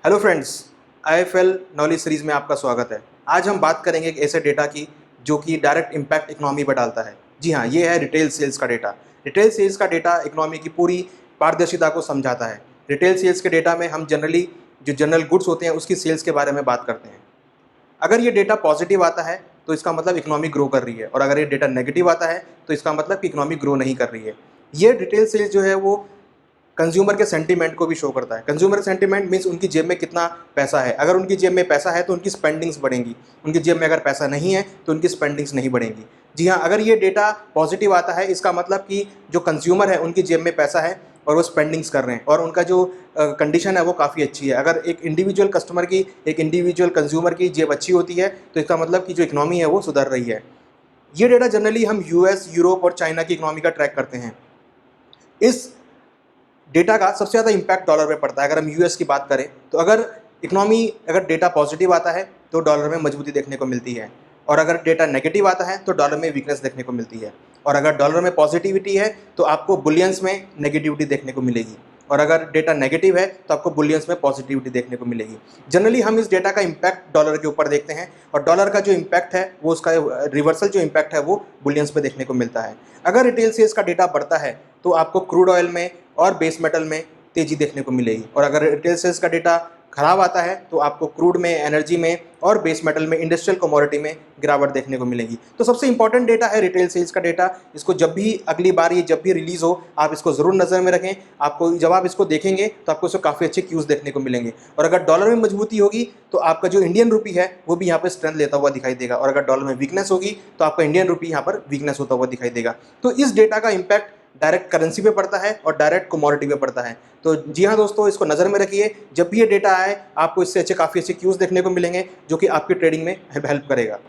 Hello friends, IFL knowledge series में आपका स्वागत है। आज हम बात करेंगे एक ऐसे डेटा की जो कि डायरेक्ट इम्पैक्ट इकोनॉमी पर डालता है। जी हाँ, ये है रिटेल सेल्स का डेटा। रिटेल सेल्स का डेटा इकोनॉमी की पूरी पारदर्शिता को समझाता है। रिटेल सेल्स के डेटा में हम जनरली जो जनरल गुड्स होते हैं उसकी सेल्स के बारे में बात करते हैं। अगर ये डेटा पॉजिटिव आता है तो इसका मतलब इकोनॉमी ग्रो कर रही है, और अगर ये डेटा नेगेटिव आता है तो इसका मतलब कि इकोनॉमी ग्रो नहीं कर रही है। ये डिटेल सेल्स जो है वो कंज्यूमर के सेंटीमेंट को भी शो करता है। कंज्यूमर सेंटीमेंट मीन्स उनकी जेब में कितना पैसा है। अगर उनकी जेब में पैसा है तो उनकी स्पेंडिंग्स बढ़ेंगी, उनकी जेब में अगर पैसा नहीं है तो उनकी स्पेंडिंग्स नहीं बढ़ेंगी। जी हाँ, अगर ये डेटा पॉजिटिव आता है इसका मतलब कि जो कंज्यूमर है उनकी जेब में पैसा है और वो स्पेंडिंग्स कर रहे हैं और उनका जो कंडीशन है वो काफ़ी अच्छी है। अगर एक इंडिविजुअल कस्टमर की, एक इंडिविजुअल कंज्यूमर की जेब अच्छी होती है तो इसका मतलब कि जो इकोनॉमी है वो सुधर रही है। ये डेटा जनरली हम यूएस, यूरोप और चाइना की इकोनॉमी का ट्रैक करते हैं। इस डेटा का सबसे ज़्यादा इम्पैक्ट डॉलर में पड़ता है। अगर हम यूएस की बात करें तो अगर डेटा पॉजिटिव आता है तो डॉलर में मजबूती देखने को मिलती है, और अगर डेटा नेगेटिव आता है तो डॉलर में वीकनेस देखने को मिलती है। और अगर डॉलर में पॉजिटिविटी है तो आपको बुलियंस में नेगेटिविटी देखने को मिलेगी, और अगर डेटा नेगेटिव है तो आपको बुलियंस में पॉजिटिविटी देखने को मिलेगी। जनरली हम इस डेटा का इम्पैक्ट डॉलर के ऊपर देखते हैं, और डॉलर का जो इम्पैक्ट है वो उसका रिवर्सल जो इम्पैक्ट है वो बुलियंस पे देखने को मिलता है। अगर रिटेल सेल्स का डेटा बढ़ता है तो आपको क्रूड ऑयल में और बेस मेटल में तेज़ी देखने को मिलेगी, और अगर रिटेल सेल्स का डेटा खराब आता है तो आपको क्रूड में, एनर्जी में और बेस मेटल में, इंडस्ट्रियल कमोडिटी में गिरावट देखने को मिलेगी। तो सबसे इंपॉर्टेंट डेटा है रिटेल सेल्स का डेटा। इसको जब भी अगली बार ये जब भी रिलीज़ हो आप इसको ज़रूर नज़र में रखें। आपको जब आप इसको देखेंगे तो आपको इसको काफ़ी अच्छे क्यूज़ देखने को मिलेंगे, और अगर डॉलर में मजबूती होगी तो आपका जो इंडियन रुपी है वो भी यहाँ पर स्ट्रेंथ लेता हुआ दिखाई देगा, और अगर डॉलर में वीकनेस होगी तो आपका इंडियन रुपी यहाँ पर वीकनेस होता हुआ दिखाई देगा। तो इस डेटा का इम्पैक्ट डायरेक्ट करेंसी पे पड़ता है और डायरेक्ट कमोडिटी पे पड़ता है। तो जी हाँ दोस्तों, इसको नज़र में रखिए। जब भी ये डेटा आए आपको इससे काफ़ी अच्छे क्यूज़ देखने को मिलेंगे जो कि आपकी ट्रेडिंग में हेल्प करेगा।